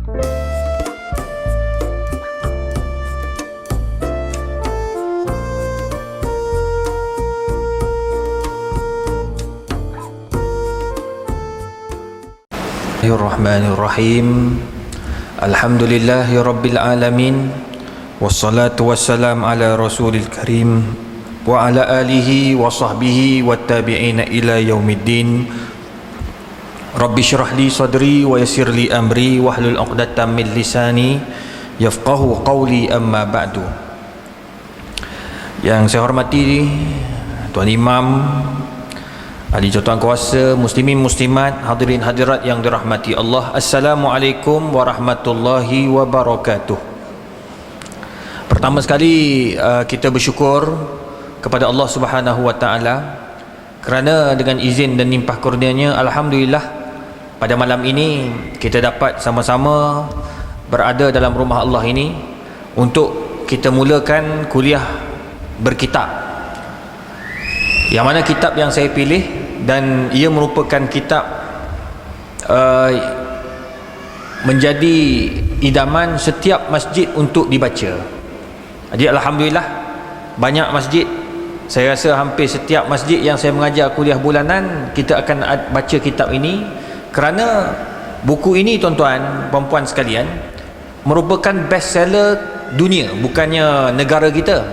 Bismillahirrahmanirrahim. Alhamdulillahi rabbil alamin. Wassalatu wassalam ala rasulil karim wa ala alihi wa sahbihi wa tabi'ina ila yaumiddin. Rabbi syrah li sadri wa yassir li amri wahlul 'uqdatam min lisani yafqahu qawli, amma ba'du. Yang saya hormati Tuan Imam, ahli jawatan kuasa, muslimin muslimat, hadirin hadirat yang dirahmati Allah, Assalamualaikum warahmatullahi wabarakatuh. Pertama sekali kita bersyukur kepada Allah Subhanahu wa taala kerana dengan izin dan limpah kurnianya, alhamdulillah, pada malam ini kita dapat sama-sama berada dalam rumah Allah ini untuk kita mulakan kuliah berkitab, yang mana kitab yang saya pilih dan ia merupakan kitab menjadi idaman setiap masjid untuk dibaca. Jadi alhamdulillah, banyak masjid, saya rasa hampir setiap masjid yang saya mengajar kuliah bulanan, kita akan baca kitab ini, kerana buku ini, tuan-tuan, puan-puan sekalian, merupakan bestseller dunia, bukannya negara kita,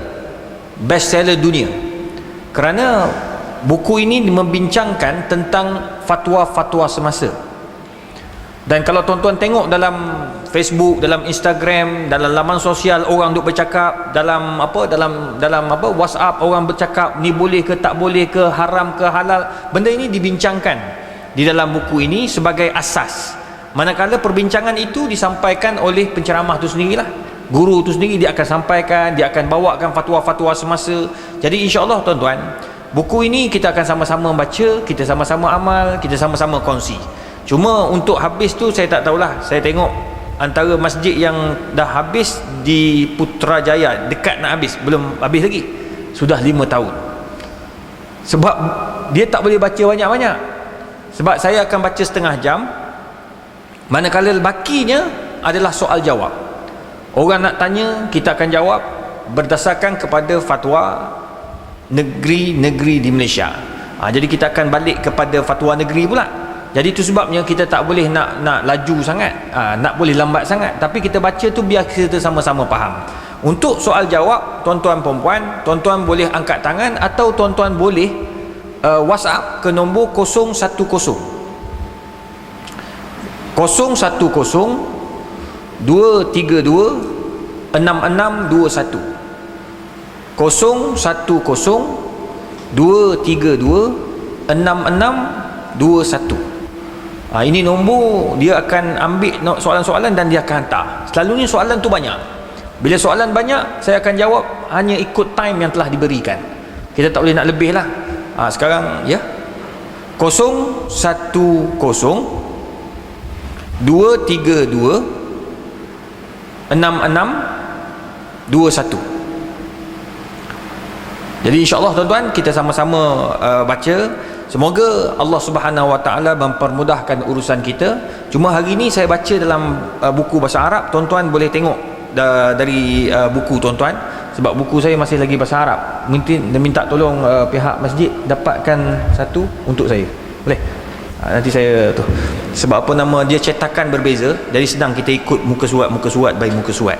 bestseller dunia, kerana buku ini membincangkan tentang fatwa-fatwa semasa. Dan kalau tuan-tuan tengok dalam Facebook, dalam Instagram, dalam laman sosial, orang duk bercakap, dalam WhatsApp orang bercakap ni boleh ke tak boleh ke, haram ke halal, benda ini dibincangkan di dalam buku ini sebagai asas. Manakala perbincangan itu disampaikan oleh penceramah tu sendirilah, guru tu sendiri, dia akan sampaikan, dia akan bawakan fatwa-fatwa semasa. Jadi insya-Allah, tuan-tuan, buku ini kita akan sama-sama baca, kita sama-sama amal, kita sama-sama kongsi. Cuma untuk habis tu saya tak tahulah. Saya tengok antara masjid yang dah habis di Putrajaya, dekat nak habis, belum habis lagi, sudah 5 tahun. Sebab dia tak boleh baca banyak-banyak. Sebab saya akan baca setengah jam, manakala bakinya adalah soal jawab. Orang nak tanya, kita akan jawab berdasarkan kepada fatwa negeri-negeri di Malaysia. Jadi kita akan balik kepada fatwa negeri pula. Jadi itu sebabnya kita tak boleh nak laju sangat, nak boleh lambat sangat, tapi kita baca tu biar kita sama-sama faham. Untuk soal jawab, tuan-tuan perempuan, tuan-tuan boleh angkat tangan atau tuan-tuan boleh WhatsApp ke nombor 010 010 232 6621, 010 232 6621. Ini nombor, dia akan ambil soalan-soalan dan dia akan hantar. Selalunya soalan tu banyak. Bila soalan banyak, saya akan jawab hanya ikut time yang telah diberikan. Kita tak boleh nak lebih lah. Sekarang ya, 010 232 6621. Jadi insya-Allah, tuan-tuan, kita sama-sama baca. Semoga Allah Subhanahu wa taala mempermudahkan urusan kita. Cuma hari ini saya baca dalam buku bahasa Arab. Tuan-tuan boleh tengok dari buku tuan-tuan, sebab buku saya masih lagi bahasa Arab. Minta tolong pihak masjid dapatkan satu untuk saya. Boleh? Nanti saya tu. Sebab apa, nama dia cetakan berbeza, jadi senang kita ikut muka surat by muka surat.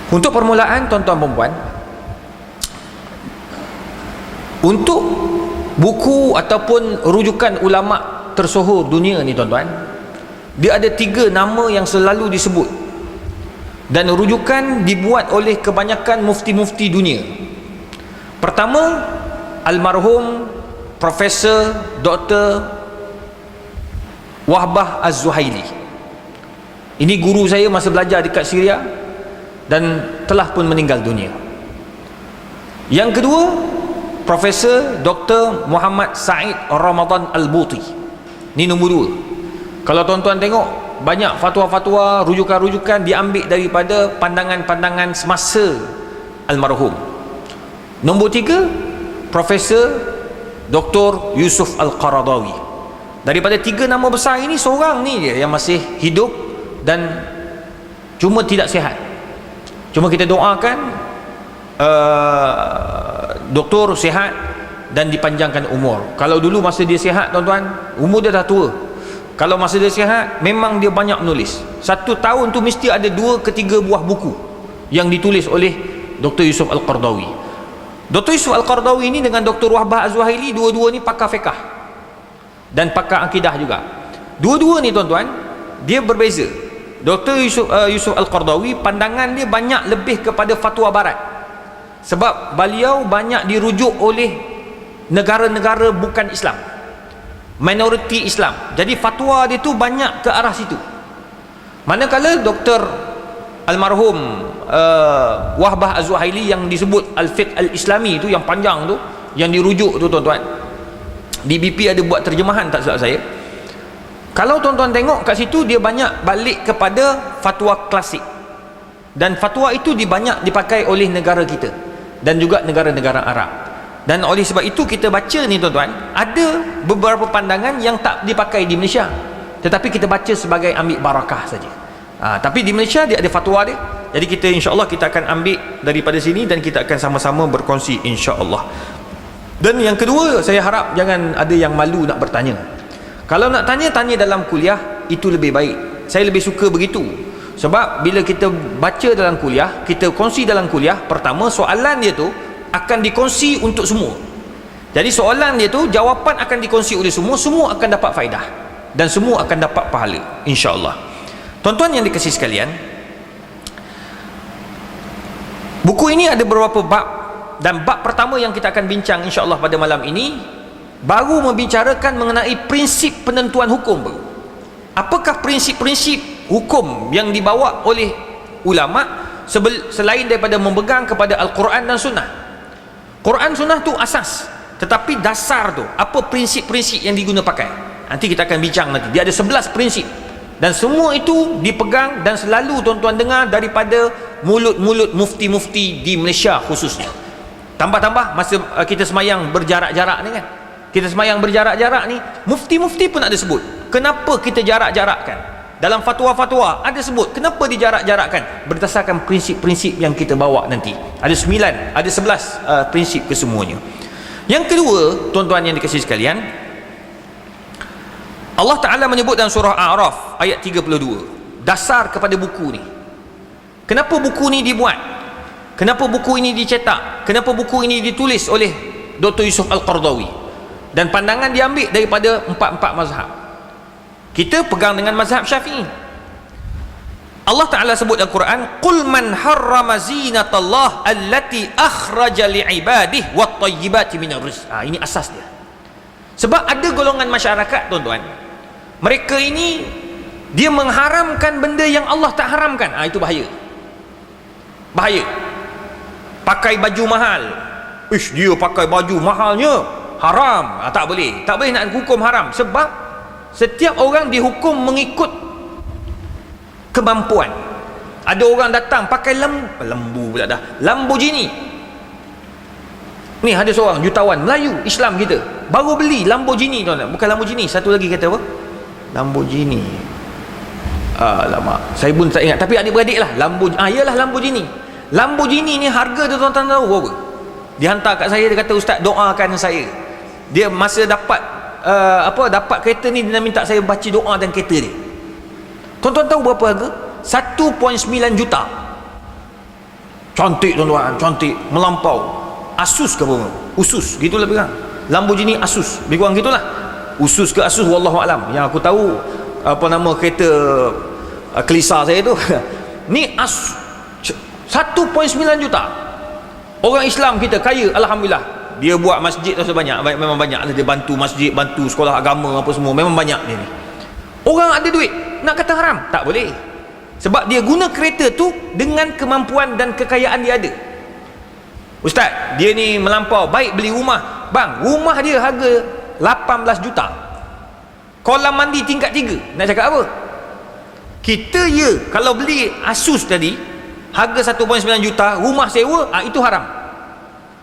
Untuk permulaan, tuan-tuan perempuan, untuk buku ataupun rujukan ulama tersohor dunia ni, tuan-tuan, dia ada 3 nama yang selalu disebut, dan rujukan dibuat oleh kebanyakan mufti-mufti dunia. Pertama, almarhum Profesor Dr. Wahbah Az-Zuhaili. Ini guru saya masa belajar dekat Syria dan telah pun meninggal dunia. Yang kedua, Profesor Dr. Muhammad Said Ramadan Al-Buti. Ini nombor 2. Kalau tuan-tuan tengok, banyak fatwa-fatwa, rujukan-rujukan diambil daripada pandangan-pandangan semasa almarhum. Nombor 3, Profesor Dr. Yusuf Al-Qaradawi. Daripada 3 nama besar ini, seorang ni dia yang masih hidup dan cuma tidak sihat. Cuma kita doakan doktor sihat dan dipanjangkan umur. Kalau dulu masa dia sihat tuan-tuan, umur dia dah tua. Kalau masa dia sihat, memang dia banyak menulis. 1 tahun tu mesti ada 2 ke 3 buah buku yang ditulis oleh Dr. Yusuf Al-Qaradawi. Dr. Yusuf Al-Qaradawi ini dengan Dr. Wahbah Az-Zuhaili, dua-dua ni pakar fiqah dan pakar akidah juga. Dua-dua ni tuan-tuan, dia berbeza. Dr. Yusuf Al-Qaradawi, pandangan dia banyak lebih kepada fatwa barat, sebab beliau banyak dirujuk oleh negara-negara bukan Islam, minoriti Islam. Jadi fatwa dia tu banyak ke arah situ. Manakala Dr. Almarhum Wahbah Az-Zuhaili yang disebut Al-Fiqh Al-Islami tu, yang panjang tu, yang dirujuk tu tuan-tuan, di BP ada buat terjemahan tak silap saya. Kalau tuan-tuan tengok kat situ, dia banyak balik kepada fatwa klasik, dan fatwa itu banyak dipakai oleh negara kita dan juga negara-negara Arab. Dan oleh sebab itu kita baca ni tuan-tuan, ada beberapa pandangan yang tak dipakai di Malaysia, tetapi kita baca sebagai ambil barakah saja. Tapi di Malaysia dia ada fatwa dia. Jadi kita insya-Allah kita akan ambil daripada sini dan kita akan sama-sama berkongsi insya-Allah. Dan yang kedua, saya harap jangan ada yang malu nak bertanya. Kalau nak tanya, tanya dalam kuliah, itu lebih baik. Saya lebih suka begitu. Sebab bila kita baca dalam kuliah, kita kongsi dalam kuliah, pertama soalan dia tu akan dikongsi untuk semua. Jadi soalan dia tu, jawapan akan dikongsi oleh semua, semua akan dapat faedah dan semua akan dapat pahala insya-Allah. Tuan-tuan yang dikasihi sekalian, buku ini ada beberapa bab, dan bab pertama yang kita akan bincang insya-Allah pada malam ini baru membicarakan mengenai prinsip penentuan hukum baru. Apakah prinsip-prinsip hukum yang dibawa oleh ulama selain daripada memegang kepada Al-Quran dan Sunnah. Quran Sunnah tu asas, tetapi dasar tu apa prinsip-prinsip yang diguna pakai, nanti kita akan bincang nanti. Dia ada 11 prinsip, dan semua itu dipegang dan selalu tuan-tuan dengar daripada mulut-mulut mufti-mufti di Malaysia khususnya. Tambah-tambah masa kita semayang berjarak-jarak ni kan, kita semayang berjarak-jarak ni, mufti-mufti pun ada sebut kenapa kita jarak-jarakkan. Dalam fatwa-fatwa ada sebut kenapa dijarak-jarakkan, berdasarkan prinsip-prinsip yang kita bawa nanti. Ada 9, ada 11 prinsip kesemuanya. Yang kedua, tuan-tuan yang dikasihi sekalian, Allah Ta'ala menyebut dalam surah A'raf ayat 32, dasar kepada buku ni. Kenapa buku ni dibuat? Kenapa buku ini dicetak? Kenapa buku ini ditulis oleh Dr. Yusuf Al-Qaradawi? Dan pandangan diambil daripada 4 mazhab. Kita pegang dengan mazhab Syafi'i. Allah Ta'ala sebut dalam Quran, qul man harrama zinatallah allati akhraja li'ibadihi wat tayyibati minar rizq. Ini asas dia. Sebab ada golongan masyarakat tuan-tuan, mereka ini dia mengharamkan benda yang Allah tak haramkan. Itu bahaya. Bahaya. Pakai baju mahal, dia pakai baju mahalnya haram. Tak boleh. Tak boleh nak hukum haram, sebab setiap orang dihukum mengikut kemampuan. Ada orang datang pakai lembu pula dah, Lamborghini. Ni ada seorang jutawan Melayu Islam kita baru beli Lamborghini tuan-tuan. Bukan Lamborghini, satu lagi kata apa? Lamborghini. Alamak, saya pun tak ingat, tapi adik-beradik lah yalah Lamborghini. Lamborghini ni harga tu tuan-tuan tahu berapa? Dia hantar kat saya, dia kata, ustaz doakan saya. Dia masa dapat dapat kereta ni, dia minta saya baca doa dan kereta dia. Tuan-tuan tahu berapa harga? 1.9 juta. Cantik tuan-tuan, cantik, melampau. Asus ke apa? Usus, gitulah bilang. Lamborghini Asus, lebih kurang gitulah. Usus ke Asus, wallahualam. Yang aku tahu apa nama kereta kelisa saya tu ni 1.9 juta. Orang Islam kita kaya, alhamdulillah. Dia buat masjid tu sebanyak, memang banyak lah. Dia bantu masjid, bantu sekolah agama apa semua, memang banyak dia ni. Orang ada duit, nak kata haram? Tak boleh. Sebab dia guna kereta tu dengan kemampuan dan kekayaan dia ada. Ustaz, dia ni melampau, baik beli rumah. Bang, rumah dia harga 18 juta. Kolam mandi tingkat 3. Nak cakap apa? Kita kalau beli Asus tadi harga 1.9 juta, rumah sewa, itu haram.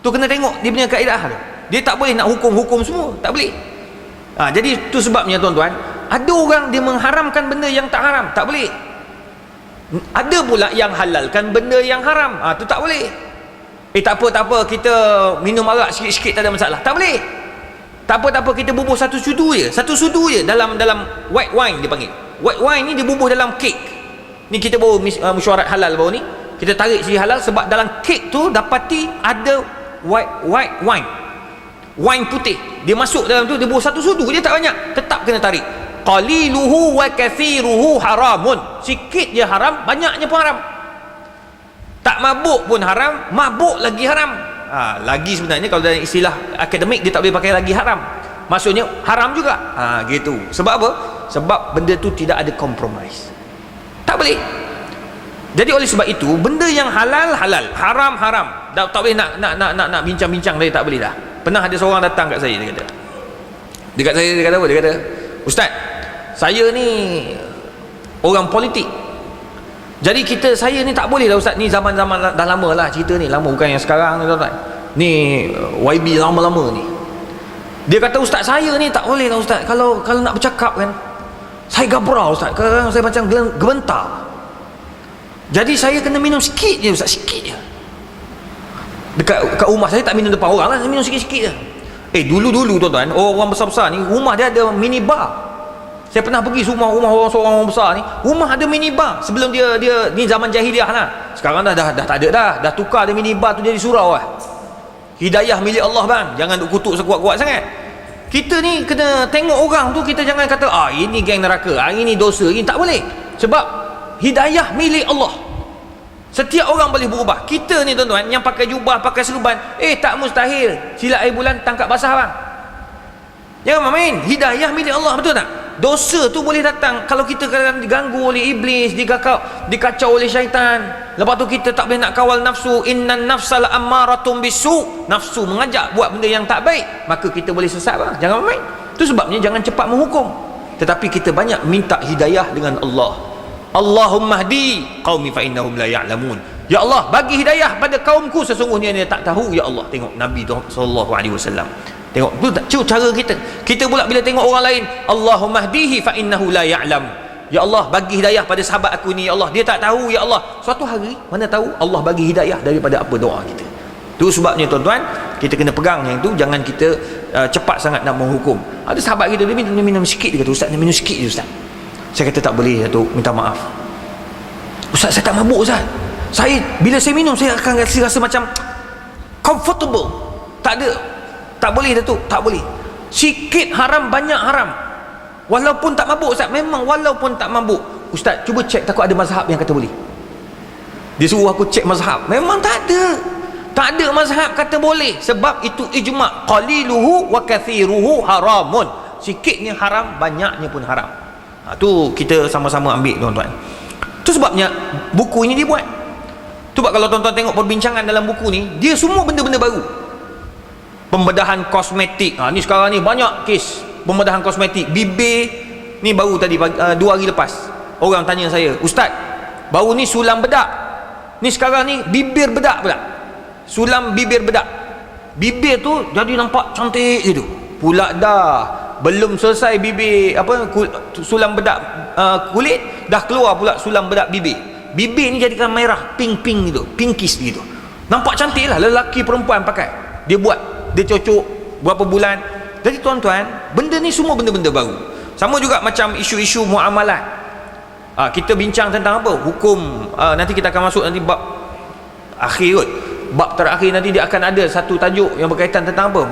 Tu kena tengok dia punya kaedah tu. Dia tak boleh nak hukum-hukum semua, tak boleh. Jadi tu sebabnya tuan-tuan, ada orang dia mengharamkan benda yang tak haram, tak boleh. Ada pula yang halalkan benda yang haram, tu tak boleh. Tak apa, kita minum arak sikit-sikit tak ada masalah, tak boleh. Tak apa, kita bubuh satu sudu je dalam white wine dia panggil. White wine ni dia bubuh dalam kek. Ni kita baru mesyuarat halal baru ni. Kita tarik segi halal sebab dalam kek tu dapati ada white wine. Wine putih. Dia masuk dalam tu, dia bubuh satu sudu je, tak banyak. Tetap kena tarik. Qaliluhu wa kathiruhu haramun. Sikit je haram, banyaknya pun haram. Tak mabuk pun haram, mabuk lagi haram. Lagi sebenarnya kalau dalam istilah akademik dia tak boleh pakai lagi haram. Maksudnya haram juga. Gitu. Sebab apa? Sebab benda tu tidak ada kompromis. Tak boleh. Jadi oleh sebab itu benda yang halal, haram, haram. Tak boleh nak bincang-bincang tadi, tak boleh dah. Pernah ada seorang datang kat saya, dia kata apa? Dia kata, "Ustaz, saya ni orang politik. Jadi saya ni tak boleh lah Ustaz, ni zaman-zaman dah lama lah cerita ni, lama bukan yang sekarang ni tuan-tuan. Ni YB lama-lama ni." Dia kata, "Ustaz, saya ni tak boleh lah Ustaz, kalau nak bercakap kan, saya gabra Ustaz, kadang saya macam gementar. Jadi saya kena minum sikit je Ustaz, sikit je. Dekat rumah saya tak minum depan orang lah, saya minum sikit-sikit je." Dulu tuan-tuan, orang besar-besar ni rumah dia ada mini bar. Saya pernah pergi rumah orang besar ni, rumah ada mini bar. Sebelum dia ni zaman jahiliah lah. Sekarang dah tak ada dah tukar dia mini bar tu jadi surau lah. Hidayah milik Allah bang, jangan duk kutuk sekuat-kuat sangat. Kita ni kena tengok orang tu, kita jangan kata ini geng neraka, ini dosa, ini tak boleh. Sebab hidayah milik Allah. Setiap orang boleh berubah. Kita ni tuan-tuan yang pakai jubah, pakai serban, tak mustahil silat air bulan tangkap basah bang. Jangan main. Hidayah milik Allah, betul tak? Dosa tu boleh datang kalau kita kadang diganggu oleh iblis, dikacau oleh syaitan. Lepas tu kita tak boleh nak kawal nafsu. Innan nafsal ammaratun bisu. Nafsu mengajak buat benda yang tak baik, maka kita boleh sesat bang. Jangan main. Itu sebabnya jangan cepat menghukum, tetapi kita banyak minta hidayah dengan Allah. Allahumma hdi qaumi fa innahum la ya'lamun. Ya Allah, bagi hidayah pada kaumku, sesungguhnya dia tak tahu. Ya Allah, tengok Nabi sallallahu alaihi wasallam. Tengok tu cara kita pula bila tengok orang lain, Allahumma hdihi fa innahu la ya'lam. Ya Allah, bagi hidayah pada sahabat aku ni. Ya Allah, dia tak tahu. Ya Allah, suatu hari mana tahu Allah bagi hidayah daripada apa doa kita. Tu sebabnya tuan-tuan, kita kena pegang yang tu. Jangan kita cepat sangat nak menghukum. Ada sahabat kita, dia minum sikit, dia kata, "Ustaz, dia minum sikit je Ustaz." Saya kata, "Tak boleh Datuk, minta maaf Ustaz, saya tak mabuk Ustaz. Bila saya minum, saya akan rasa macam comfortable. Tak boleh Datuk, tak boleh. Sikit haram, banyak haram. Walaupun tak mabuk Ustaz, memang walaupun tak mabuk. Ustaz, cuba cek, takut ada mazhab yang kata boleh." Dia suruh aku cek mazhab, memang tak ada mazhab kata boleh. Sebab itu ijma', qaliluhu wa kathiruhu haramun. Sikitnya haram, banyaknya pun haram. Tu kita sama-sama ambil tuan-tuan. Tu sebabnya buku ini dibuat. Tu sebab kalau tuan-tuan tengok perbincangan dalam buku ni, dia semua benda-benda baru. Pembedahan kosmetik, ni sekarang ni banyak kes pembedahan kosmetik. Bibir ni baru tadi 2 hari lepas, orang tanya saya, "Ustaz, baru ni sulam bedak, ni sekarang ni bibir bedak pula. Sulam bibir bedak. Bibir tu jadi nampak cantik gitu. Pula dah belum selesai bibir sulam bedak kulit, dah keluar pula sulam bedak bibir. Bibir ni jadikan merah, pink gitu, pinkish gitu. Nampak cantik lah, lelaki perempuan pakai. Dia buat, dia cocok berapa bulan. Jadi tuan-tuan, benda ni semua benda-benda baru. Sama juga macam isu-isu muamalat. Kita bincang tentang apa? Hukum. Nanti kita akan masuk nanti bab akhir kot. Bab terakhir nanti dia akan ada satu tajuk yang berkaitan tentang apa?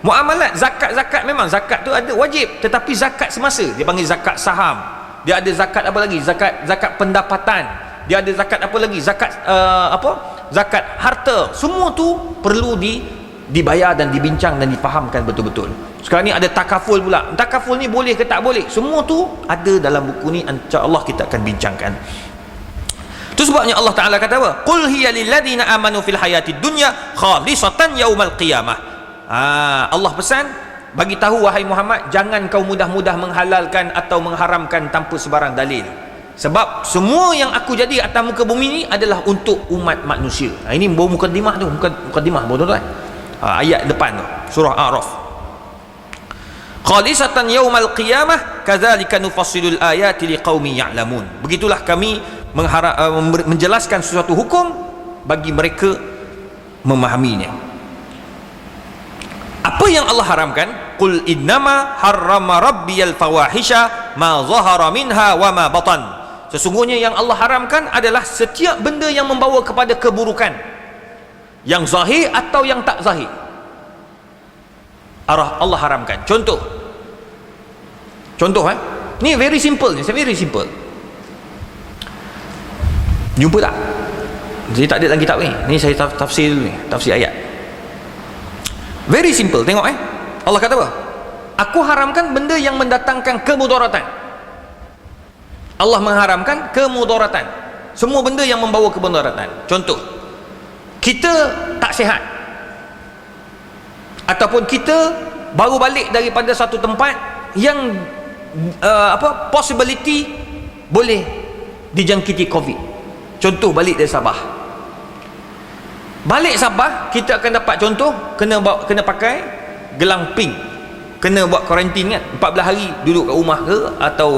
Muamalat. Zakat memang zakat tu ada wajib, tetapi zakat semasa. Dia panggil zakat saham. Dia ada zakat apa lagi? Zakat pendapatan. Dia ada zakat apa lagi? Zakat harta. Semua tu perlu dibayar dan dibincang dan difahamkan betul-betul. Sekarang ni ada takaful pula. Takaful ni boleh ke tak boleh? Semua tu ada dalam buku ni. InsyaAllah kita akan bincangkan. Itu sebabnya Allah Ta'ala kata apa? Qul hiya lilladzina amanu fil hayatid dunya khalisatan yaumal qiyamah. Allah pesan, bagi tahu wahai Muhammad, jangan kau mudah-mudah menghalalkan atau mengharamkan tanpa sebarang dalil. Sebab semua yang aku jadi atas muka bumi ni adalah untuk umat manusia. Ini baru mukadimah tu, mukadimah tuan-tuan. Ayat depan tu, surah A'raf. khalisatan yaumal qiyamah kadzalika nufassilul ayati liqaumin ya'lamun. Begitulah kami menjelaskan sesuatu hukum bagi mereka memahaminya. Apa yang Allah haramkan? Qul innama harrama rabbiyal fawahisha ma zahara minha wa ma batan. Sesungguhnya yang Allah haramkan adalah setiap benda yang membawa kepada keburukan, yang zahir atau yang tak zahir. Allah haramkan. Contoh ni very simple ni, very simple. Jumpa tak? Jadi tak ada dalam kitab ni. Ni saya tafsir dulu ni, tafsir ayat. Very simple, tengok Allah kata apa? Aku haramkan benda yang mendatangkan kemudaratan. Allah mengharamkan kemudaratan. Semua benda yang membawa kemudaratan. Contoh, kita tak sihat, ataupun kita baru balik daripada satu tempat yang possibility boleh dijangkiti COVID. Contoh, balik dari Sabah. Balik Sabah, kita akan dapat contoh kena pakai gelang pink, kena buat kuarantin kan, 14 hari duduk kat rumah ke, atau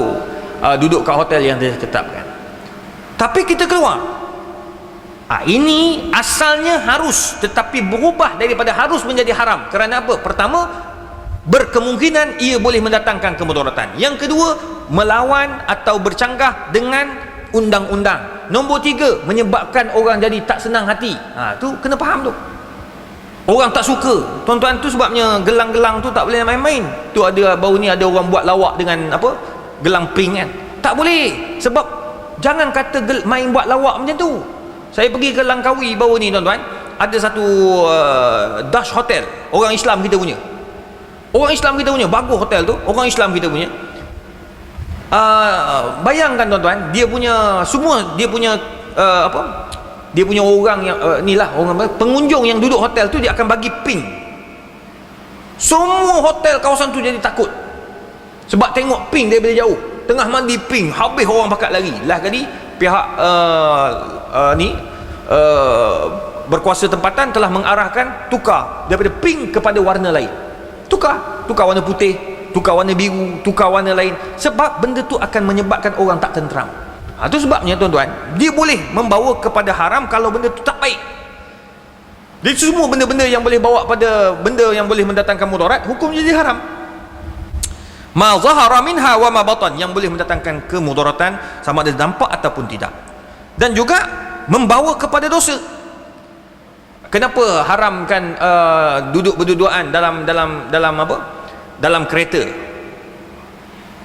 duduk kat hotel yang dia tetapkan. Tapi kita keluar, ini asalnya harus, tetapi berubah daripada harus menjadi haram. Kerana apa? Pertama, berkemungkinan ia boleh mendatangkan kemudaratan. Yang kedua, melawan atau bercanggah dengan undang-undang. Nombor 3, menyebabkan orang jadi tak senang hati. Tu kena faham tu. Orang tak suka, tuan-tuan, tu sebabnya gelang-gelang tu tak boleh main-main. Tu ada baru ni ada orang buat lawak dengan gelang pink kan. Tak boleh. Sebab jangan kata main buat lawak macam tu. Saya pergi ke Langkawi baru ni, tuan-tuan, ada satu Dash Hotel, orang Islam kita punya. Orang Islam kita punya, bagus hotel tu, orang Islam kita punya. Bayangkan tuan-tuan, dia punya semua, dia punya dia punya orang yang orang pengunjung yang duduk hotel tu, dia akan bagi ping. Semua hotel kawasan tu jadi takut sebab tengok ping daripada jauh. Tengah mandi ping, habis orang pakat lari. Last kali pihak berkuasa tempatan telah mengarahkan tukar daripada pink kepada warna lain. Tukar warna putih, tukar warna biru, tukar warna lain, sebab benda tu akan menyebabkan orang tak tenteram. Itu sebabnya tuan-tuan, dia boleh membawa kepada haram kalau benda tu tak baik. Jadi semua benda-benda yang boleh bawa pada benda yang boleh mendatangkan mudarat, hukum jadi haram. Ma zahara minha wa ma batan, yang boleh mendatangkan kemudaratan sama ada dampak ataupun tidak. Dan juga membawa kepada dosa. Kenapa haramkan duduk berduaan dalam kereta?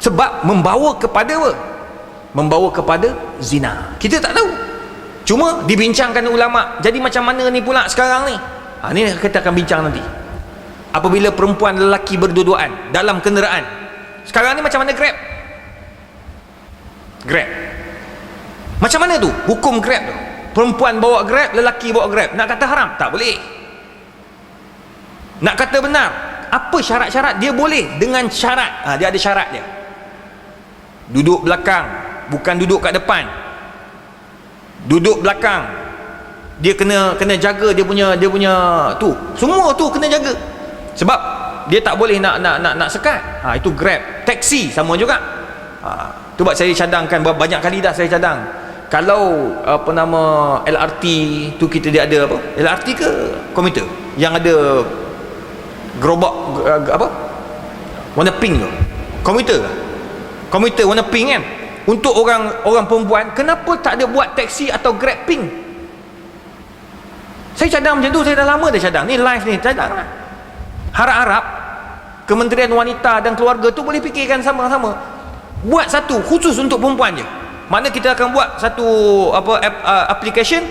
Sebab membawa kepada apa? Membawa kepada zina. Kita tak tahu, cuma dibincangkan ulama. Jadi macam mana ni pula sekarang ni? Ni kita akan bincang nanti. Apabila perempuan lelaki berduaan dalam kenderaan, sekarang ni macam mana Grab? Macam mana tu hukum Grab tu? Perempuan bawa Grab, lelaki bawa Grab. Nak kata haram? Tak boleh. Nak kata benar? Apa syarat-syarat? Dia boleh dengan syarat. Dia ada syarat dia. Duduk belakang, bukan duduk kat depan. Duduk belakang, dia kena jaga dia punya tu. Semua tu kena jaga. Sebab dia tak boleh nak sekat. Itu Grab. Taksi sama juga. Tu buat saya cadangkan, banyak kali dah saya cadang. Kalau LRT tu, kita dia ada LRT ke komuter yang ada gerobak warna pink tu, komuter warna pink kan, untuk orang perempuan. Kenapa tak ada buat taksi atau Grab pink? Saya cadang macam tu, saya dah lama dah cadang ni, live ni cadang lah. Harap-harap Kementerian Wanita dan Keluarga tu boleh fikirkan sama-sama, buat satu khusus untuk perempuan je. Mana kita akan buat satu application,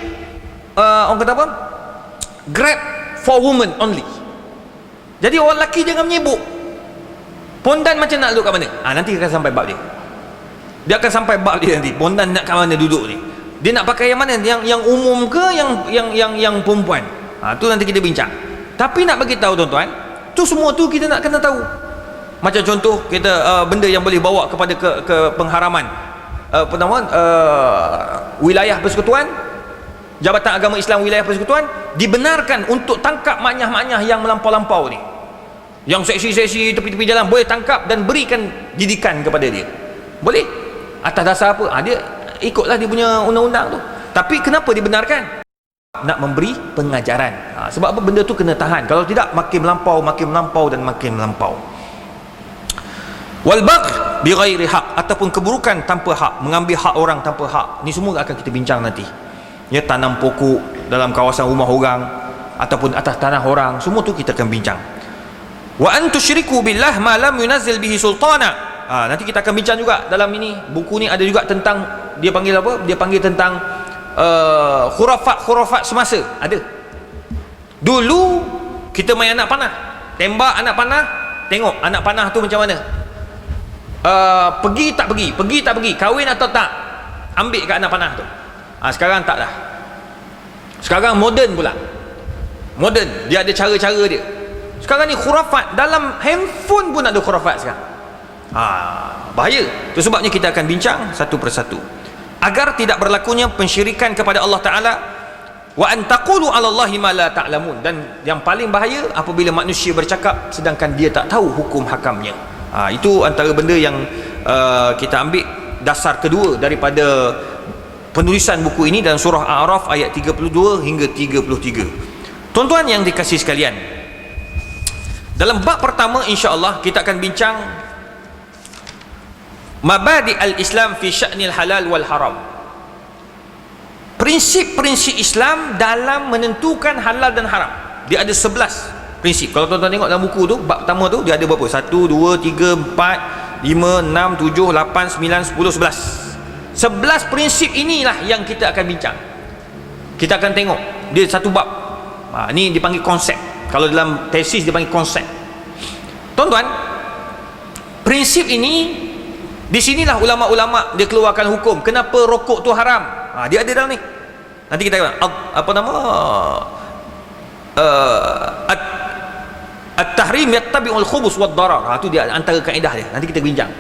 orang kata apa, Grab for women only. Jadi orang lelaki jangan menyibuk. Pondan macam nak duduk kat mana? Nanti akan sampai bab dia. Dia akan sampai bab dia nanti. Pondan nak kat mana duduk ni? Dia nak pakai yang mana? Yang umum ke yang perempuan? Tu nanti kita bincang. Tapi nak bagi tahu tuan-tuan, tu semua tu kita nak kena tahu. Macam contoh kita benda yang boleh bawa kepada ke pengharaman. Wilayah persekutuan, Jabatan Agama Islam Wilayah Persekutuan dibenarkan untuk tangkap maknyah-maknyah yang melampau-lampau ni. yang seksi-seksi tepi-tepi jalan, boleh tangkap dan berikan didikan kepada dia, boleh. Atas dasar apa? Dia ikutlah dia punya undang-undang tu. Tapi kenapa dibenarkan? Nak memberi pengajaran. Sebab apa? Benda tu kena tahan, kalau tidak makin melampau dan makin melampau. Wal bagh bi ghairi haq, ataupun keburukan tanpa hak, mengambil hak orang tanpa hak. Ni semua akan kita bincang nanti. Ya, tanam pokok dalam kawasan rumah orang ataupun atas tanah orang, semua tu kita akan bincang. Wa an tusyriku billah ma lam yunazzil bihi sultana. Nanti kita akan bincang juga dalam ini. Buku ni ada juga tentang, dia panggil apa? Dia panggil tentang khurafat semasa. Ada. Dulu kita main anak panah, tembak anak panah, tengok anak panah tu macam mana. Pergi tak pergi, kahwin atau tak, ambil kat anak panah tu. Sekarang tak dah. Sekarang moden pula. Moden, dia ada cara-cara dia. Sekarang ni khurafat, dalam handphone pun ada khurafat sekarang. Bahaya. Itu sebabnya kita akan bincang satu persatu agar tidak berlakunya pensyirikan kepada Allah Ta'ala. Wa an taqulu 'ala Allahi ma la ta'lamun. Dan yang paling bahaya apabila manusia bercakap sedangkan dia tak tahu hukum hakamnya. Itu antara benda yang kita ambil dasar kedua daripada penulisan buku ini dalam surah A'raf ayat 32 hingga 33. Tuan-tuan yang dikasihi sekalian, dalam bab pertama insya-Allah kita akan bincang mabadi al-Islam fi sya'nil halal wal haram. Prinsip-prinsip Islam dalam menentukan halal dan haram. Dia ada 11 prinsip. Kalau tuan-tuan tengok dalam buku tu, bab pertama tu dia ada berapa? 1 2 3 4 5 6 7 8 9 10 11. 11 prinsip inilah yang kita akan bincang. Kita akan tengok dia satu bab. Ni dipanggil konsep. Kalau dalam tesis dia panggil konsep. Tuan-tuan, prinsip ini, di sinilah ulama-ulama dia keluarkan hukum. Kenapa rokok tu haram? Dia ada dalam ni. Nanti kita apa nama? At-tahrim yattabi'ul khubus wad darar. Itu dia antara kaedah dia. Nanti kita bincang.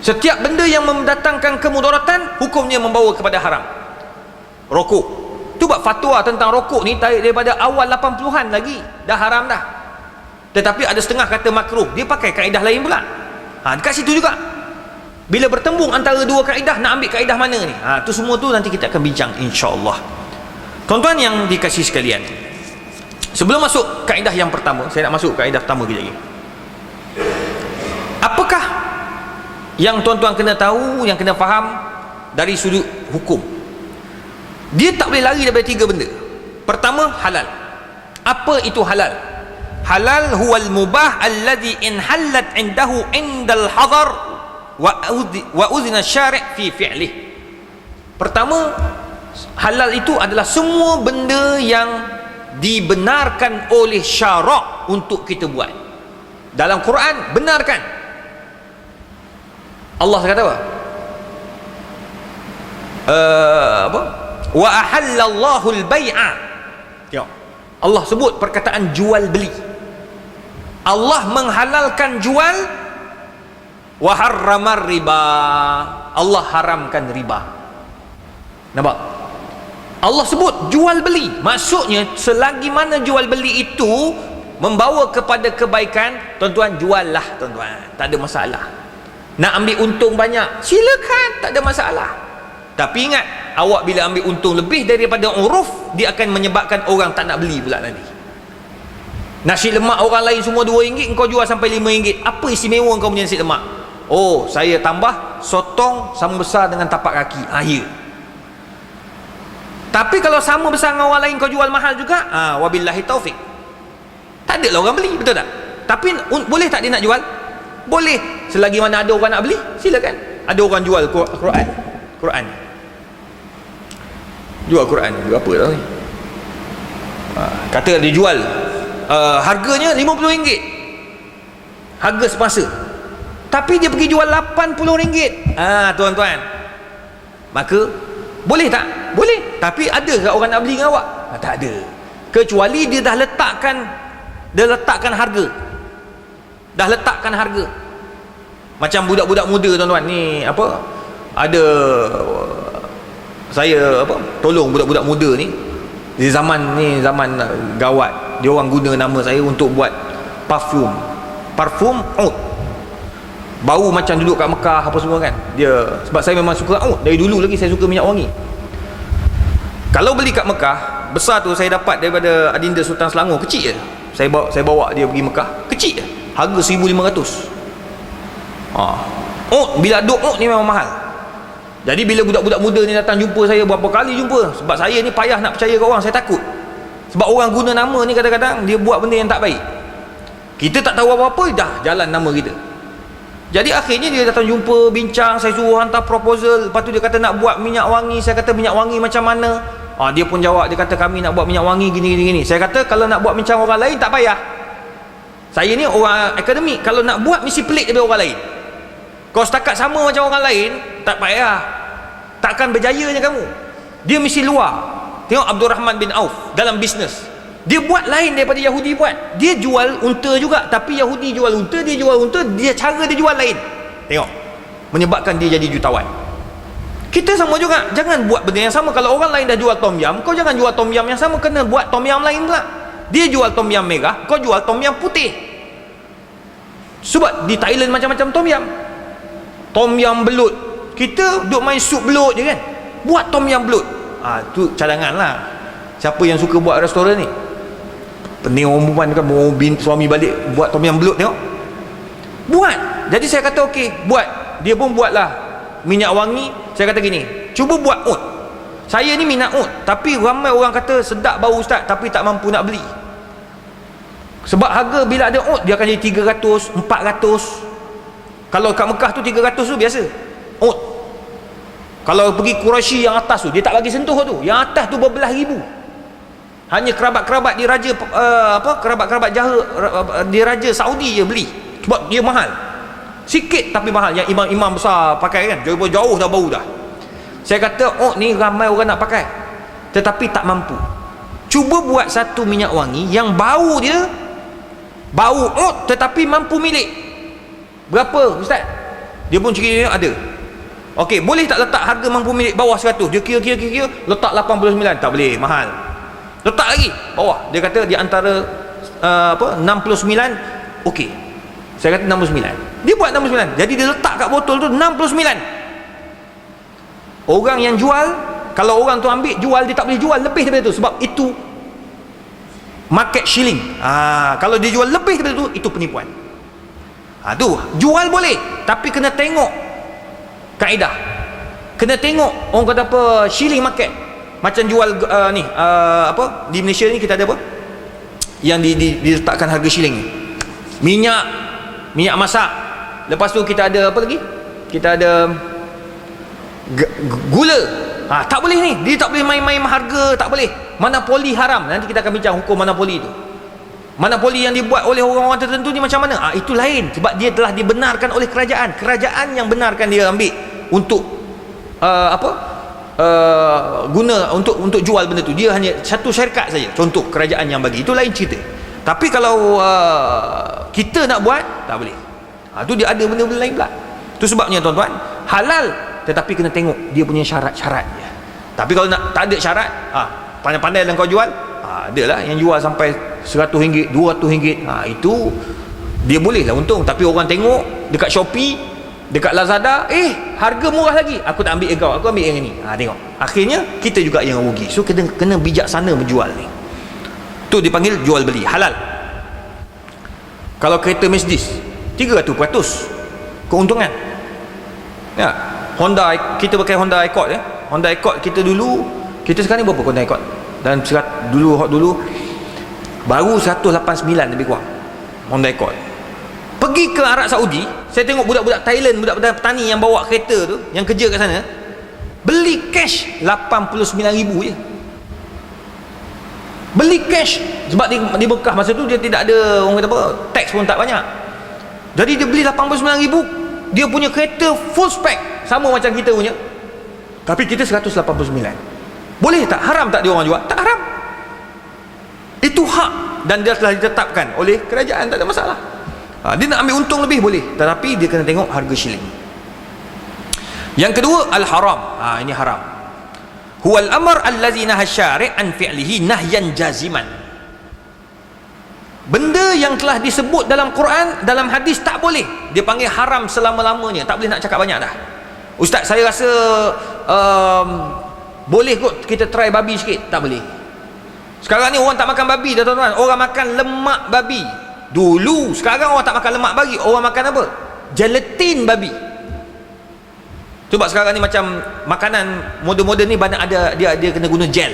Setiap benda yang mendatangkan kemudaratan, hukumnya membawa kepada haram. Rokok. Tu bab fatwa tentang rokok ni daripada awal 80-an lagi dah haram dah. Tetapi ada setengah kata makruh. Dia pakai kaedah lain pula. Dekat situ juga. Bila bertembung antara dua kaedah, nak ambil kaedah mana ni? Tu semua tu nanti kita akan bincang insya-Allah. Tuan-tuan yang dikasihi sekalian, sebelum masuk kaedah yang pertama, saya nak masuk kaedah pertama kejap lagi. Apakah yang tuan-tuan kena tahu, yang kena faham dari sudut hukum? Dia tak boleh lari daripada 3 benda. Pertama, halal. Apa itu halal? Halal huwal mubah alladhi in halat indahu indal hadar wa uzina syari' fi fi'lih. Pertama, halal itu adalah semua benda yang dibenarkan oleh syarak untuk kita buat. Dalam Quran benarkan. Allah kata apa? Wa ahallallahu al-bai'a. Tengok, Allah sebut perkataan jual beli. Allah menghalalkan jual, wa harramar riba. Allah haramkan riba. Nampak? Allah sebut jual beli. Maksudnya selagi mana jual beli itu membawa kepada kebaikan, tuan-tuan juallah tuan-tuan. Tak ada masalah. Nak ambil untung banyak, silakan, tak ada masalah. Tapi ingat, awak bila ambil untung lebih daripada uruf, dia akan menyebabkan orang tak nak beli pula nanti. Nasi lemak orang lain semua RM2, kau jual sampai RM5. Apa istimewa kau punya nasi lemak? Oh, saya tambah sotong sama besar dengan tapak kaki. Ya. Tapi kalau sama besar dengan orang lain kau jual mahal juga, wabillahi taufik. Tak ada lah orang beli, betul tak? Tapi boleh tak dia nak jual? Boleh. Selagi mana ada orang nak beli, silakan. Ada orang jual Quran. Jual Quran, jual apa tau ni? Kata dia jual, harganya RM50, harga semasa. Tapi dia pergi jual RM80. Tuan-tuan, maka boleh tak? Boleh. Tapi ada ke orang nak beli dengan awak? Tak ada. Kecuali dia dah letakkan harga. Dah letakkan harga. Macam budak-budak muda tuan-tuan ni, apa? Ada saya tolong budak-budak muda ni zaman gawat. Dia orang guna nama saya untuk buat parfum. parfum oud, bau macam duduk kat Mekah apa semua kan dia. Sebab saya memang suka oud dari dulu lagi, saya suka minyak wangi. Kalau beli kat Mekah besar tu, saya dapat daripada Adinda Sultan Selangor, kecil je. Saya bawa dia pergi Mekah, kecil je, harga 1,500. Bila duk ni memang mahal. Jadi bila budak-budak muda ni datang jumpa saya, berapa kali jumpa, sebab saya ni payah nak percaya kat orang, saya takut. Sebab orang guna nama ni kadang-kadang dia buat benda yang tak baik. Kita tak tahu apa-apa, dah jalan nama kita. Jadi akhirnya dia datang jumpa, bincang, saya suruh hantar proposal. Lepas tu dia kata nak buat minyak wangi. Saya kata minyak wangi macam mana? Dia pun jawab, dia kata kami nak buat minyak wangi gini. Saya kata kalau nak buat macam orang lain tak payah. Saya ni orang akademik, kalau nak buat mesti pelik daripada orang lain. Kalau setakat sama macam orang lain, tak payah, takkan berjayanya kamu. Dia mesti luar. Tengok Abdul Rahman bin Auf dalam bisnes, dia buat lain daripada Yahudi buat. Dia jual unta juga, tapi Yahudi jual unta, dia jual unta, dia cara dia jual lain. Tengok, menyebabkan dia jadi jutawan. Kita sama juga, jangan buat benda yang sama. Kalau orang lain dah jual tom yam, kau jangan jual tom yam yang sama, kena buat tom yam lain pula. Dia jual tom yam merah, kau jual tom yam putih. Sebab di Thailand macam-macam tom yam. Tom yam belut, kita duk main sup belut je kan, buat tom yam belut. Tu cadangan lah. Siapa yang suka buat restoran ni, pening orang perempuan kan, mau suami balik buat tom yam belut, tengok, buat. Jadi saya kata okey, buat. Dia pun buatlah minyak wangi. Saya kata gini, cuba buat oud. Saya ni minat oud, tapi ramai orang kata sedap bau ustaz, tapi tak mampu nak beli. Sebab harga bila ada oud, dia akan jadi 300, 400. Kalau kat Mekah tu 300 tu biasa oud. Kalau pergi Quraisy yang atas tu, dia tak bagi sentuh tu. Yang atas tu berbelas ribu. Hanya kerabat-kerabat di raja kerabat-kerabat jahat di raja Saudi je beli. Sebab dia mahal. Sikit tapi mahal. Yang imam-imam besar pakai kan, jauh dah bau dah. Saya kata, ni ramai orang nak pakai, tetapi tak mampu. Cuba buat satu minyak wangi yang bau dia bau oud, tetapi mampu milik. Berapa ustaz? Dia pun cerita ada. Okey, boleh tak letak harga mampu milik bawah 100? Dia kira letak 89. Tak boleh, mahal. Letak lagi bawah. Dia kata di antara 69. Okey, saya kata 69. Dia buat 69. Jadi dia letak kat botol tu 69. Orang yang jual, kalau orang tu ambil jual, dia tak boleh jual lebih daripada tu, sebab itu market shilling. Kalau dia jual lebih daripada tu, itu penipuan. Tu jual boleh, tapi kena tengok kaedah. Kena tengok orang kata apa, shilling market. Macam jual di Malaysia ni kita ada apa yang diletakkan harga shilling ni, minyak masak. Lepas tu kita ada apa lagi, kita ada gula. Tak boleh ni, dia tak boleh main-main harga, tak boleh. Monopoli haram. Nanti kita akan bincang hukum monopoli tu. Monopoli yang dibuat oleh orang-orang tertentu ni macam mana? Itu lain, sebab dia telah dibenarkan oleh kerajaan. Kerajaan yang benarkan dia ambil untuk guna untuk jual benda tu. Dia hanya satu syarikat saja, contoh kerajaan yang bagi. Itu lain cerita. Tapi kalau kita nak buat, tak boleh. Tu dia ada benda-benda lain pula. Tu sebabnya tuan-tuan, halal tetapi kena tengok dia punya syarat-syarat dia. Tapi kalau nak tak ada syarat, pandai-pandai dalam kau jual, adalah yang jual sampai RM100, RM200, itu dia boleh lah untung. Tapi orang tengok dekat Shopee, dekat Lazada, harga murah lagi, aku tak ambil engkau, aku ambil yang ni. Tengok, akhirnya kita juga yang rugi. So kena bijaksana menjual ni. Tu dipanggil jual beli halal. Kalau kereta Mercedes 300% keuntungan ya. Honda, kita pakai Honda Accord ya. Honda Accord kita dulu, kita sekarang ni berapa Honda Accord? Dan dulu baru 189 lebih kurang Honda Accord. Pergi ke Arab Saudi, saya tengok budak-budak Thailand, budak-budak petani yang bawa kereta tu, yang kerja kat sana, beli cash 89,000 je. Beli cash. Sebab di Mekah masa tu dia tidak ada orang kata apa, tax pun tak banyak. Jadi dia beli 89,000, dia punya kereta full spec sama macam kita punya, tapi kita 189. Boleh tak? Haram tak dia orang jual? Tak haram. Itu hak dan dia telah ditetapkan oleh kerajaan, tak ada masalah. Dia nak ambil untung lebih boleh, tetapi dia kena tengok harga shilling. Yang kedua, al-haram. Ini haram. Huwal amr allazi naha syari' an fi'lihi nahyan jaziman. Benda yang telah disebut dalam Quran, dalam hadis tak boleh, dia panggil haram selama-lamanya. Tak boleh nak cakap banyak dah. Ustaz, saya rasa boleh kot kita try babi sikit. Tak boleh. Sekarang ni orang tak makan babi dah tuan-tuan. Orang makan lemak babi. Dulu, sekarang orang tak makan lemak babi. Orang makan apa? Gelatin babi. Sebab sekarang ni macam makanan moden-moden ni banyak ada dia kena guna gel.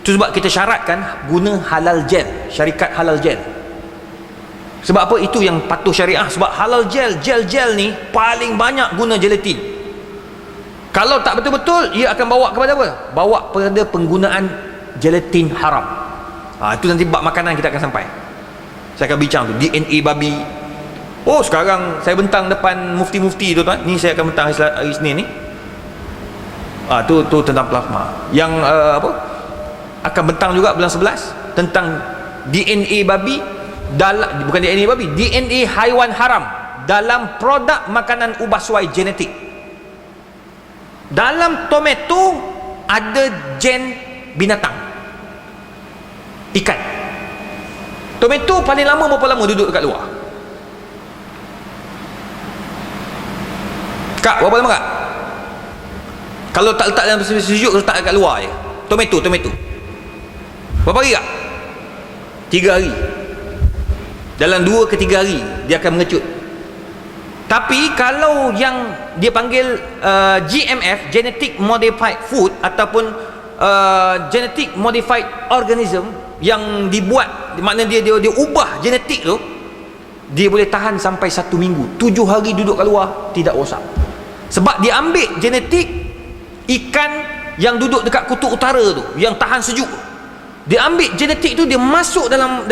Itu sebab kita syaratkan guna halal gel, syarikat halal gel. Sebab apa? Itu yang patuh syariah. Sebab halal gel ni paling banyak guna gelatin. Kalau tak betul-betul, ia akan bawa kepada apa? Bawa kepada penggunaan gelatin haram. Itu nanti bab makanan kita akan sampai. Saya akan bincang tu DNA babi. Oh, sekarang saya bentang depan mufti-mufti tu tuan. Ni saya akan bentang hari Isnin ni. Tu tentang plasma. Yang akan bentang juga bulan 11 tentang DNA babi dalam, bukan DNA babi, DNA haiwan haram dalam produk makanan ubah suai genetik. Dalam tomato ada gen binatang, ikan. Tomato paling lama berapa lama duduk dekat luar? Kak, berapa lama kak? Kalau tak letak dalam sejuk, letak dekat luar je. Tomato berapa hari kak? 3 hari. Dalam 2 ke 3 hari dia akan mengecut. Tapi kalau yang dia panggil GMF, Genetic Modified Food, ataupun Genetic Modified Organism, yang dibuat, maknanya dia ubah genetik tu, dia boleh tahan sampai 1 minggu. 7 hari duduk kat luar, tidak rosak. Sebab dia ambil genetik ikan yang duduk dekat kutub utara tu, yang tahan sejuk. Dia ambil genetik tu, dia masuk dalam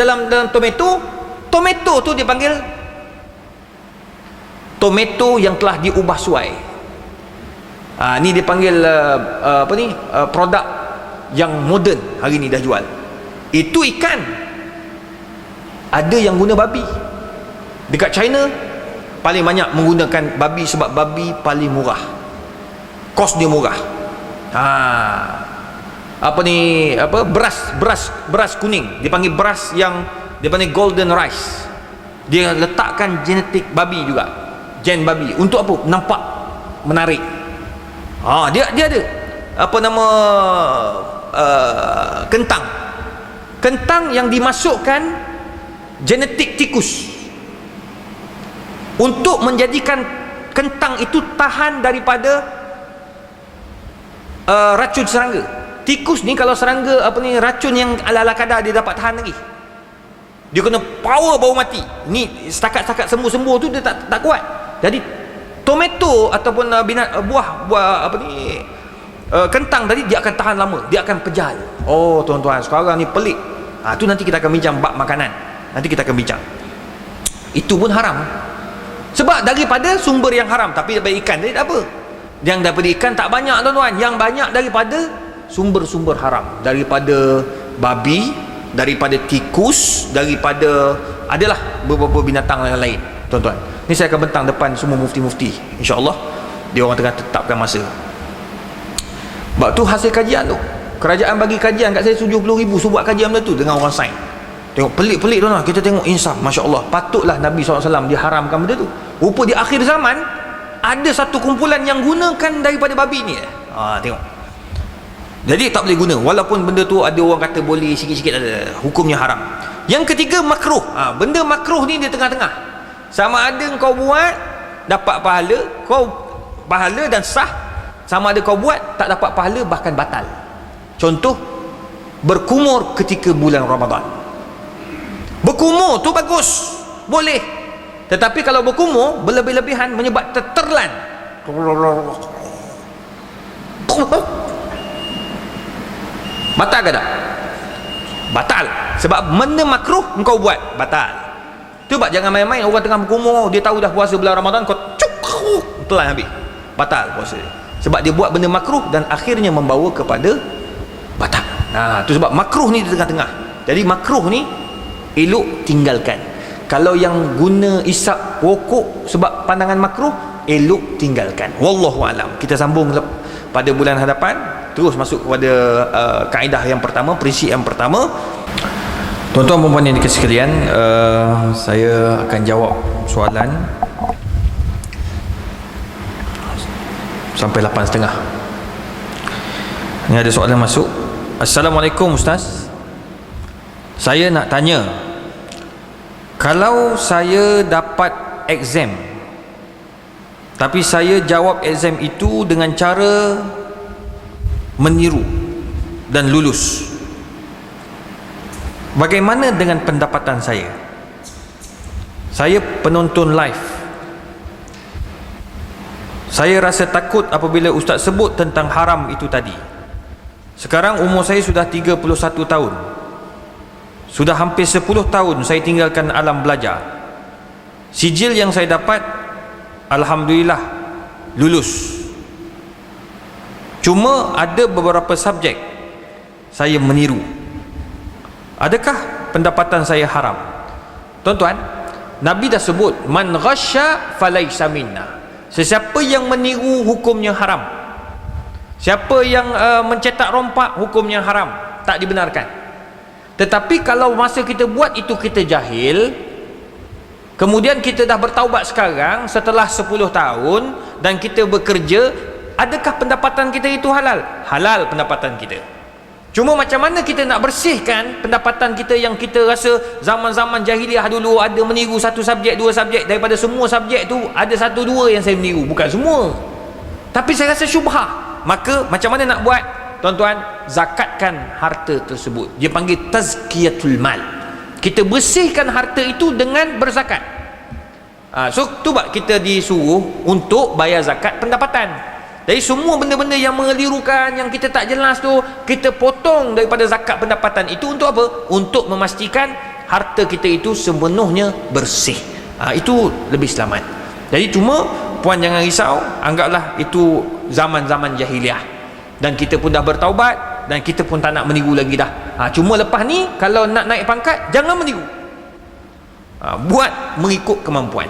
tomato tu dia panggil tomato yang telah diubah suai. Ni dia panggil produk yang moden hari ni dah jual. Itu ikan. Ada yang guna babi. Dekat China paling banyak menggunakan babi sebab babi paling murah. Kos dia murah. Beras kuning, dia panggil beras yang dia panggil golden rice. Dia letakkan genetik babi juga, gen babi. Untuk apa? Nampak menarik. Dia ada kentang yang dimasukkan genetik tikus untuk menjadikan kentang itu tahan daripada racun serangga. Tikus ni kalau serangga racun yang ala-ala kadar, dia dapat tahan lagi. Dia kena power baru mati. Ni setakat sembuh-sembuh tu dia tak kuat. Jadi tomato ataupun buah kentang tadi dia akan tahan lama, dia akan pejal. Oh tuan-tuan, sekarang ni pelik. Tu nanti kita akan bincang bab makanan. Nanti kita akan bincang. Itu pun haram. Sebab daripada sumber yang haram. Tapi daripada ikan tadi tak apa. Yang daripada ikan tak banyak tuan-tuan. Yang banyak daripada sumber-sumber haram, daripada babi, daripada tikus, daripada adalah beberapa binatang yang lain tuan-tuan. Ni saya akan bentang depan semua mufti-mufti, insya-Allah. Dia orang tengah tetapkan masa. Sebab tu hasil kajian tu, kerajaan bagi kajian kat saya 70,000 suruh buat kajian benda tu dengan orang sains. Tengok pelik-pelik tuan-tuan. Kita tengok insaf, masya-Allah. Patutlah Nabi SAW diharamkan benda tu. Rupa di akhir zaman ada satu kumpulan yang gunakan daripada babi ni. Tengok. Jadi tak boleh guna, walaupun benda tu ada orang kata boleh sikit-sikit, ada hukumnya haram. Yang ketiga makruh. Benda makruh ni dia tengah-tengah. Sama ada kau buat dapat pahala dan sah, sama ada kau buat tak dapat pahala bahkan batal. Contoh, berkumur ketika bulan Ramadan. Berkumur tu bagus, boleh. Tetapi kalau berkumur berlebih-lebihan menyebab tertelan, batal ke tak? Batal. Sebab benda makruh engkau buat, batal. Sebab jangan main-main. Orang tengah berkumur, dia tahu dah puasa bulan Ramadan, kau telan habis, batal puasa dia. Sebab dia buat benda makruh dan akhirnya membawa kepada batal. Tu sebab makruh ni di tengah-tengah. Jadi makruh ni elok tinggalkan. Kalau yang guna isap rokok sebab pandangan makruh, elok tinggalkan. Wallahu alam. Kita sambung pada bulan hadapan, terus masuk kepada kaedah yang pertama, prinsip yang pertama. Tuan-tuan dan puan yang dikasihi sekalian, saya akan jawab soalan sampai 8.30. Ini ada soalan masuk. Assalamualaikum Ustaz, saya nak tanya, kalau saya dapat exam tapi saya jawab exam itu dengan cara meniru dan lulus, bagaimana dengan pendapatan saya? Saya penonton live. Saya rasa takut apabila Ustaz sebut tentang haram itu tadi. Sekarang umur saya sudah 31 tahun. Sudah hampir 10 tahun saya tinggalkan alam belajar. Sijil yang saya dapat, alhamdulillah, lulus. Cuma ada beberapa subjek saya meniru. Adakah pendapatan saya haram? Tuan-tuan, Nabi dah sebut, man ghasya falaysa minna. Sesiapa yang meniru hukumnya haram. Siapa yang mencetak rompak hukumnya haram, tak dibenarkan. Tetapi kalau masa kita buat itu kita jahil, kemudian kita dah bertaubat sekarang setelah 10 tahun dan kita bekerja, adakah pendapatan kita itu halal? Halal pendapatan kita. Cuma macam mana kita nak bersihkan pendapatan kita yang kita rasa zaman-zaman jahiliah dulu ada meniru satu subjek, dua subjek, daripada semua subjek tu ada satu dua yang saya meniru, bukan semua. Tapi saya rasa syubhah. Maka macam mana nak buat? Tuan-tuan, zakatkan harta tersebut. Dia panggil tazkiyatul mal. Kita bersihkan harta itu dengan berzakat. So tu bab kita disuruh untuk bayar zakat pendapatan. Jadi semua benda-benda yang mengelirukan, yang kita tak jelas tu, kita potong daripada zakat pendapatan itu untuk apa? Untuk memastikan harta kita itu sepenuhnya bersih. Itu lebih selamat. Jadi cuma puan jangan risau, anggaplah itu zaman-zaman jahiliah dan kita pun dah bertaubat dan kita pun tak nak meniru lagi dah. Cuma lepas ni kalau nak naik pangkat, jangan meniru. Buat mengikut kemampuan.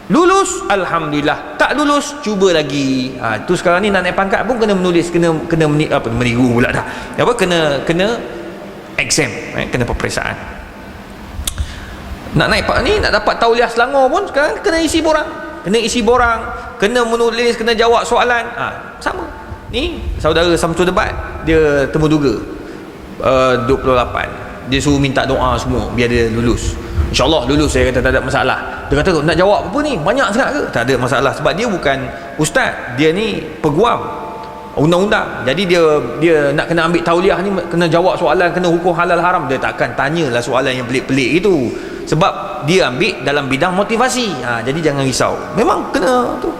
Lulus, alhamdulillah. Tak lulus, cuba lagi. Tu sekarang ni nak naik pangkat pun kena menulis, kena meniru pula dah. Kena exam, kena peperiksaan. Nak naik ni, nak dapat tauliah Selangor pun sekarang kena isi borang. Kena menulis, kena jawab soalan. Sama. Ni saudara Samsul Debat, dia temu duga 28. Dia suruh minta doa semua biar dia lulus. InsyaAllah lulus, saya kata tak ada masalah. Dia kata nak jawab apa ni, banyak sangat ke? Tak ada masalah, sebab dia bukan ustaz, dia ni peguam undang-undang. Jadi dia nak kena ambil tauliah ni, kena jawab soalan, kena hukum halal haram. Dia takkan tanyalah soalan yang pelik-pelik itu, sebab dia ambil dalam bidang motivasi. Jadi jangan risau, memang kena tu.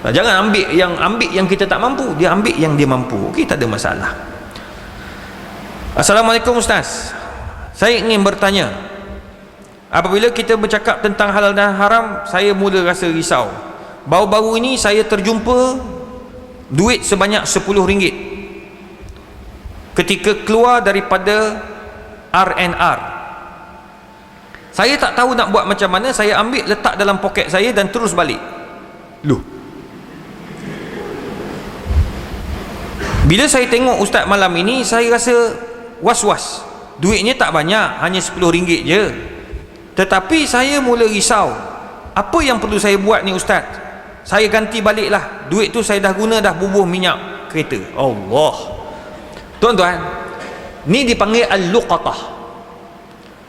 Jangan ambil yang kita tak mampu, dia ambil yang dia mampu. Okey, tak ada masalah. Assalamualaikum Ustaz, saya ingin bertanya, apabila kita bercakap tentang halal dan haram, saya mula rasa risau. Baru-baru ini saya terjumpa duit sebanyak RM10 ketika keluar daripada R&R. Saya tak tahu nak buat macam mana. Saya ambil, letak dalam poket saya dan terus balik. Loh, bila saya tengok ustaz malam ini, saya rasa was-was. Duitnya tak banyak, hanya RM10 je. Tetapi saya mula risau, apa yang perlu saya buat ni ustaz? Saya ganti baliklah. Duit tu saya dah guna, dah bubuh minyak kereta. Allah. Tuan-tuan, ni dipanggil al-luqatah.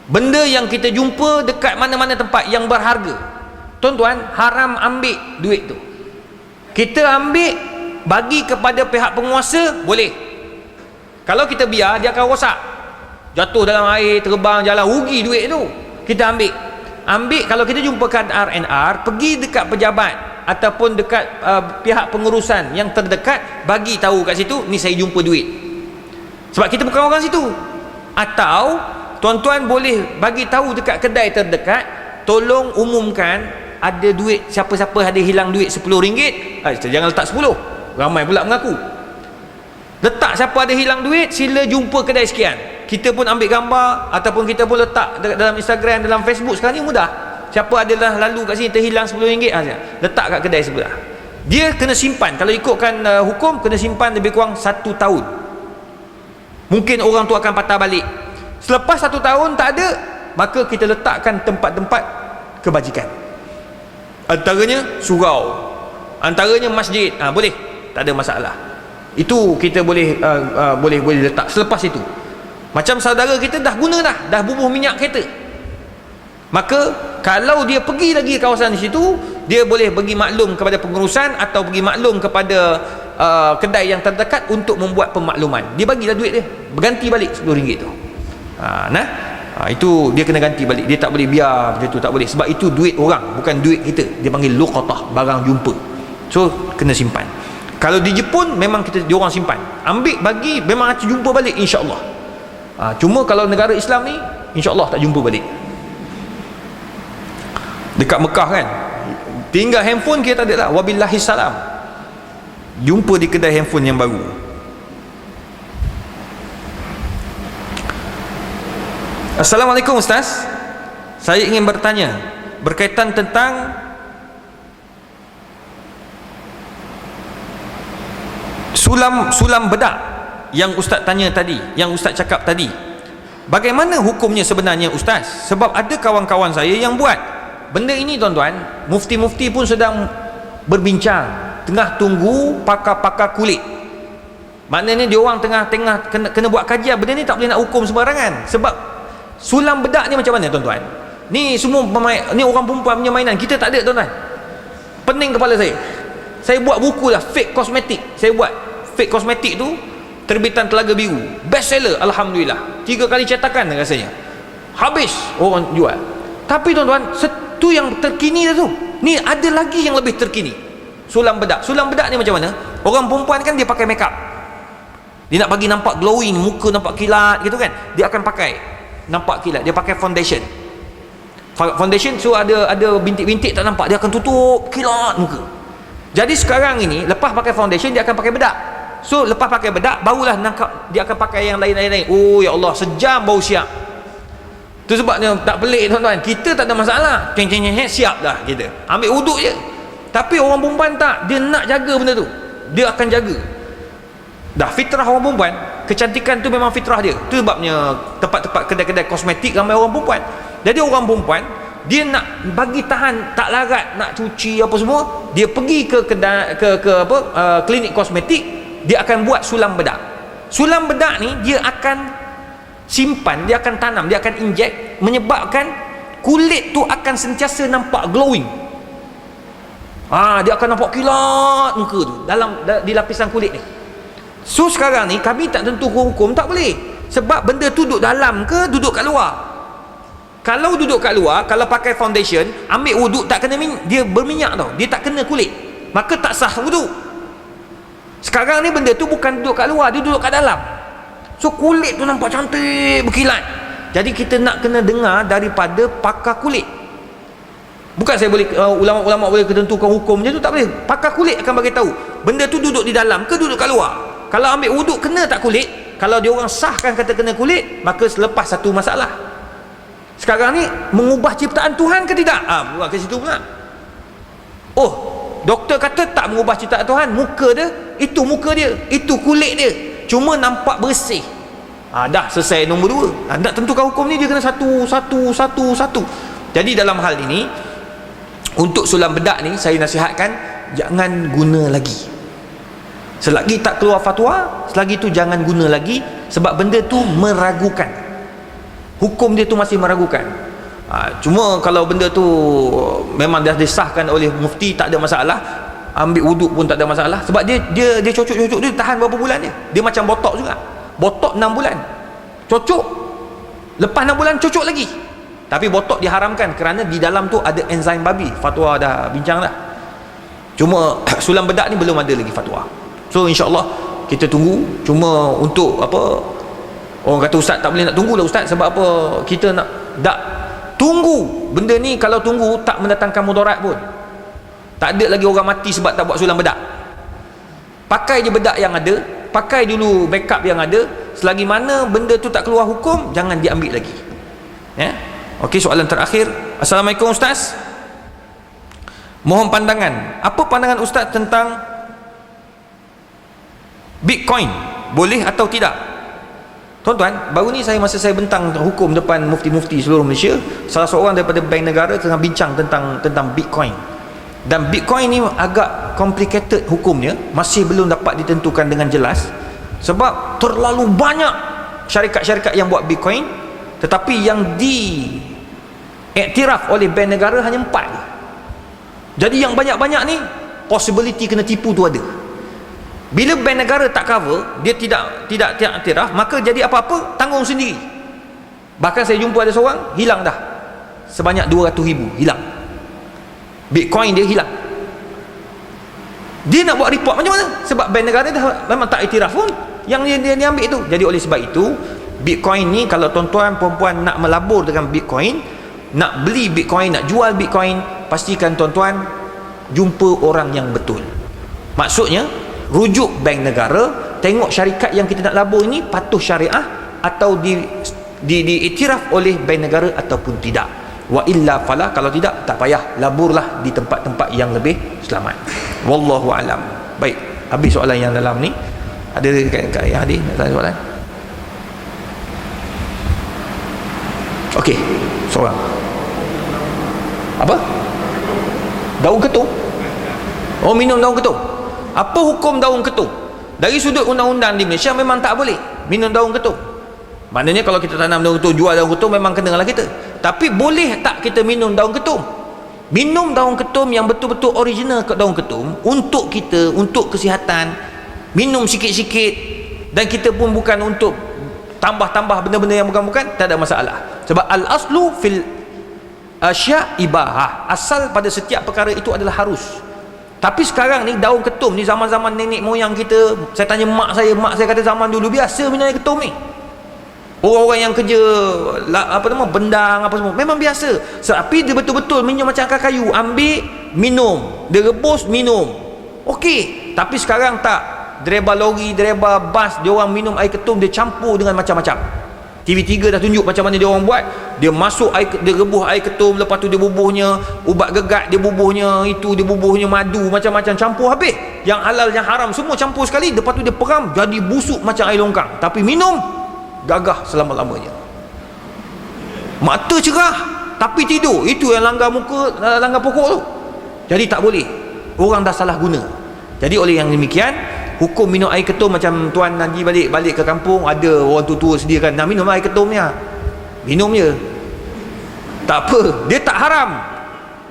Benda yang kita jumpa dekat mana-mana tempat yang berharga. Tuan-tuan, haram ambil duit tu. Kita ambil, bagi kepada pihak penguasa, boleh. Kalau kita biar, dia akan rosak. Jatuh dalam air, terbang, jalan, rugi duit tu. Kita ambil. Kalau kita jumpakan R&R, pergi dekat pejabat ataupun dekat pihak pengurusan yang terdekat, bagi tahu kat situ, ni saya jumpa duit. Sebab kita bukan orang situ. Atau tuan-tuan boleh bagi tahu dekat kedai terdekat, tolong umumkan ada duit, siapa-siapa ada hilang duit RM10, jangan letak 10, ramai pula mengaku. Letak siapa ada hilang duit, sila jumpa kedai sekian. Kita pun ambil gambar ataupun kita pun letak dalam Instagram, dalam Facebook. Sekarang ni mudah. Siapa adalah lalu kat sini terhilang RM10, letak kat kedai sebelah. Dia kena simpan. Kalau ikutkan hukum, kena simpan lebih kurang 1 tahun. Mungkin orang tu akan patah balik. Selepas 1 tahun tak ada, maka kita letakkan tempat-tempat kebajikan. Antaranya surau, antaranya masjid. Boleh, tak ada masalah. Itu kita boleh boleh letak selepas itu. Macam saudara kita dah guna dah bubuh minyak kereta, maka kalau dia pergi lagi kawasan di situ, dia boleh pergi maklum kepada pengurusan atau pergi maklum kepada kedai yang terdekat untuk membuat pemakluman. Dia bagilah duit dia, berganti balik RM10 tu. Itu dia kena ganti balik. Dia tak boleh biar macam tu, tak boleh, sebab itu duit orang, bukan duit kita. Dia panggil luqatah, barang jumpa. So kena simpan. Kalau di Jepun memang dia orang simpan, ambil bagi, memang akan jumpa balik insya-Allah. Cuma kalau negara Islam ni insya-Allah tak jumpa balik. Dekat Mekah kan, tinggal handphone kita tak ada lah, wabillahi salam, jumpa di kedai handphone yang baru. Assalamualaikum Ustaz, saya ingin bertanya berkaitan tentang sulam bedak yang Ustaz tanya tadi, yang Ustaz cakap tadi. Bagaimana hukumnya sebenarnya Ustaz? Sebab ada kawan-kawan saya yang buat benda ini tuan-tuan. Mufti-mufti pun sedang berbincang, tengah tunggu pakar-pakar kulit. Maknanya dia orang tengah kena buat kajian. Benda ni tak boleh nak hukum sembarangan. Sebab sulam bedak ni macam mana tuan-tuan? Ni semua ni orang perempuan punya mainan. Kita tak ada tuan-tuan. Pening kepala saya. Saya buat buku lah, fake kosmetik. Saya buat fake kosmetik tu, terbitan Telaga Biru, best seller, alhamdulillah, 3 kali cetakan rasanya, habis orang jual. Tapi tuan-tuan, itu yang terkini dah tu. Ni ada lagi yang lebih terkini, sulam bedak. Sulam bedak ni macam mana? Orang perempuan kan dia pakai makeup, dia nak bagi nampak glowing, muka nampak kilat gitu kan, dia akan pakai nampak kilat, dia pakai foundation. So ada bintik-bintik tak nampak, dia akan tutup kilat muka. Jadi sekarang ini lepas pakai foundation, dia akan pakai bedak. So lepas pakai bedak, barulah dia akan pakai yang lain-lain. Oh ya Allah, sejam baru siap. Tu sebabnya tak pelik tuan-tuan, kita tak ada masalah, siap dah kita, ambil wuduk je. Tapi orang perempuan tak, dia nak jaga benda tu, dia akan jaga. Dah fitrah orang perempuan, kecantikan tu memang fitrah dia. Tu sebabnya tempat-tempat kedai-kedai kosmetik ramai orang perempuan. Jadi orang perempuan, dia nak bagi tahan tak larat nak cuci apa semua, dia pergi ke kedai, klinik kosmetik, dia akan buat sulam bedak. Sulam bedak ni dia akan simpan, dia akan tanam, dia akan injek, menyebabkan kulit tu akan sentiasa nampak glowing. Dia akan nampak kilat muka tu di lapisan kulit ni. So sekarang ni kami tak tentu hukum, tak boleh, sebab benda tu duduk dalam ke duduk kat luar. Kalau duduk kat luar, kalau pakai foundation, ambil wuduk tak kena dia berminyak tau, dia tak kena kulit, maka tak sah wuduk. Sekarang ni benda tu bukan duduk kat luar, dia duduk kat dalam. So kulit tu nampak cantik, berkilat. Jadi kita nak kena dengar daripada pakar kulit. Bukan saya boleh ulama-ulama boleh ketentukan hukum je tu, tak boleh. Pakar kulit akan bagi tahu benda tu duduk di dalam ke duduk kat luar. Kalau ambil wuduk kena tak kulit? Kalau dia orang sahkan kata kena kulit, maka selepas satu masalah. Sekarang ni mengubah ciptaan Tuhan ke tidak? Bukan ke situ pula. Oh, doktor kata tak mengubah ciptaan Tuhan, muka dia, itu muka dia, itu kulit dia, cuma nampak bersih. Dah selesai nombor 2. Nak tentukan hukum ni dia kena satu. Jadi dalam hal ini, untuk sulam bedak ni saya nasihatkan jangan guna lagi. Selagi tak keluar fatwa, selagi tu jangan guna lagi, sebab benda tu meragukan. Hukum dia tu masih meragukan. Cuma kalau benda tu memang dah disahkan oleh mufti, tak ada masalah, ambil wuduk pun tak ada masalah. Sebab dia cocok-cocok, dia tahan berapa bulan dia macam botok juga. Botok 6 bulan cocok, lepas 6 bulan cocok lagi. Tapi botok diharamkan kerana di dalam tu ada enzim babi. Fatwa dah bincang dah. Cuma sulam bedak ni belum ada lagi fatwa. So insya-Allah kita tunggu. Cuma untuk apa, orang kata ustaz tak boleh nak tunggu lah ustaz, sebab apa? Kita nak tunggu benda ni, kalau tunggu tak mendatangkan mudarat pun. Tak ada lagi orang mati sebab tak buat sulam bedak. Pakai je bedak yang ada, pakai dulu backup yang ada. Selagi mana benda tu tak keluar hukum, jangan diambil lagi. Ya. Okey, soalan terakhir. Assalamualaikum ustaz. Mohon pandangan. Apa pandangan ustaz tentang Bitcoin? Boleh atau tidak? Tuan-tuan, baru ni masa saya bentang hukum depan mufti-mufti seluruh Malaysia, salah seorang daripada bank negara tengah bincang tentang Bitcoin. Dan Bitcoin ni agak complicated hukumnya, masih belum dapat ditentukan dengan jelas sebab terlalu banyak syarikat-syarikat yang buat Bitcoin, tetapi yang diiktiraf oleh bank negara hanya 4 je. Jadi yang banyak-banyak ni possibility kena tipu tu ada. Bila bank negara tak cover, dia tidak iktiraf, maka jadi apa-apa tanggung sendiri. Bahkan saya jumpa ada seorang hilang dah sebanyak 200,000 hilang. Bitcoin dia hilang. Dia nak buat report macam mana? Sebab bank negara dah memang tak iktiraf pun yang dia ambil tu. Jadi oleh sebab itu, Bitcoin ni kalau tuan-tuan puan-puan nak melabur dengan Bitcoin, nak beli Bitcoin, nak jual Bitcoin, pastikan tuan-tuan jumpa orang yang betul. Maksudnya rujuk bank negara, tengok syarikat yang kita nak labur ini patuh syariah atau diiktiraf oleh bank negara ataupun tidak. Wa illa fala, kalau tidak tak payah, laburlah di tempat-tempat yang lebih selamat. Wallahu alam. Baik, habis soalan yang dalam ni. Ada kat yang hadir nak tanya soalan? Okey, seorang. Apa? Daun ketum? Oh, minum daun ketum. Apa hukum daun ketum? Dari sudut undang-undang di Malaysia memang tak boleh minum daun ketum. Maknanya kalau kita tanam daun ketum, jual daun ketum, memang kenalah kita. Tapi boleh tak kita minum daun ketum? Minum daun ketum yang betul-betul original ke daun ketum untuk kita, untuk kesihatan. Minum sikit-sikit, dan kita pun bukan untuk tambah-tambah benda-benda yang bukan-bukan, tak ada masalah. Sebab al-aslu fil asya' ibahah, asal pada setiap perkara itu adalah harus. Tapi sekarang ni daun ketum ni, zaman-zaman nenek moyang kita, saya tanya mak saya kata zaman dulu biasa minum air ketum ni. Orang-orang yang kerja bendang apa semua memang biasa. Tapi dia betul-betul minum macam akar kayu, ambil minum, dia rebus minum, okey. Tapi sekarang tak, driver lori, driver bas, dia orang minum air ketum, dia campur dengan macam-macam. TV3 dah tunjuk macam mana dia orang buat. Dia masuk air, dia rebuh air ketum, lepas tu dia bubuhnya ubat gegat, dia bubuhnya itu, dia bubuhnya madu, macam-macam campur habis. Yang halal yang haram semua campur sekali, lepas tu dia peram jadi busuk macam air longkang. Tapi minum gagah selama-lamanya. Mata cerah tapi tidur, itu yang langgar muka, langgar pokok tu. Jadi tak boleh. Orang dah salah guna. Jadi oleh yang demikian, hukum minum air ketum macam tuan nanti balik ke kampung, ada orang tua-tua sediakan, nak minum air ketum ni, minum je, tak apa, dia tak haram.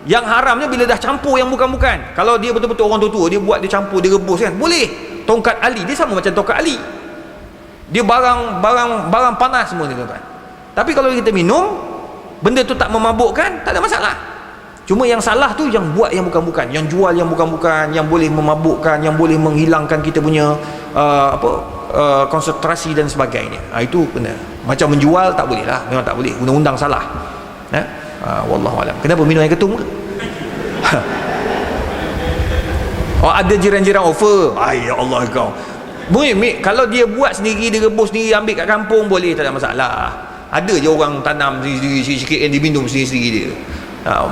Yang haramnya bila dah campur yang bukan-bukan. Kalau dia betul-betul orang tua-tua, dia buat, dia campur, dia rebus kan, boleh. Tongkat Ali, dia sama macam tongkat Ali, dia barang panas semua ni tuan-tuan. Tapi kalau kita minum, benda tu tak memabukkan, tak ada masalah. Cuma yang salah tu yang buat yang bukan-bukan, yang jual yang bukan-bukan, yang boleh memabukkan, yang boleh menghilangkan kita punya konsentrasi dan sebagainya. Itu kena. Macam menjual tak boleh lah, memang tak boleh, undang-undang salah. Wallahu alam. Kenapa minum air ketum ke? Oh, ada jiran-jiran offer. Ya Allah kau. Kalau dia buat sendiri, dia rebus sendiri, ambil kat kampung, boleh, tak ada masalah. Ada je orang tanam sendiri sikit yang diminum sendiri-sendiri dia.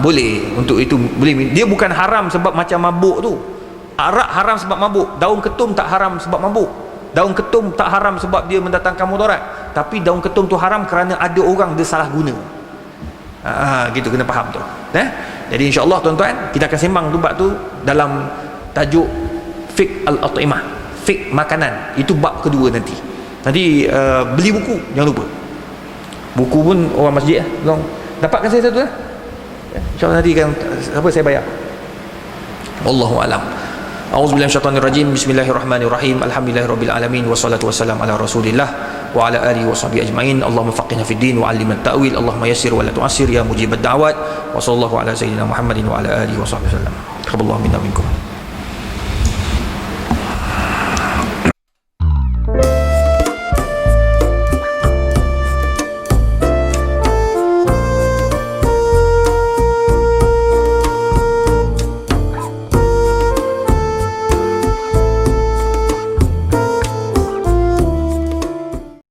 Boleh, untuk itu boleh. Dia bukan haram sebab macam mabuk tu. Arak haram sebab mabuk, daun ketum tak haram sebab mabuk. Daun ketum tak haram sebab dia mendatangkan mudarat. Tapi daun ketum tu haram kerana ada orang dia salah guna. Gitu, kena faham tu. Jadi insya-Allah tuan-tuan, kita akan sembang tu bab tu dalam tajuk fiqh al-at'imah, fiqh makanan. Itu bab kedua nanti. Nanti beli buku, jangan lupa. Buku pun orang masjid tolong dapatkan saya satu lah. InsyaAllah nanti kan apa saya bayar. Wallahu alam. A'udzubillahi minasyaitonir rajim. Bismillahirrahmanirrahim. Alhamdulillahirabbil alamin wassalatu wassalamu ala Rasulillah wa ala alihi washabihi ajmain. Allahumma faqihna fid din wa 'allimna at-ta'wil. Allahumma yassir wa la tu'assir ya mujibad da'wat. Wa sallallahu ala sayyidina Muhammadin wa ala alihi washabihi wasallam. Taqabbalallahu minna minkum.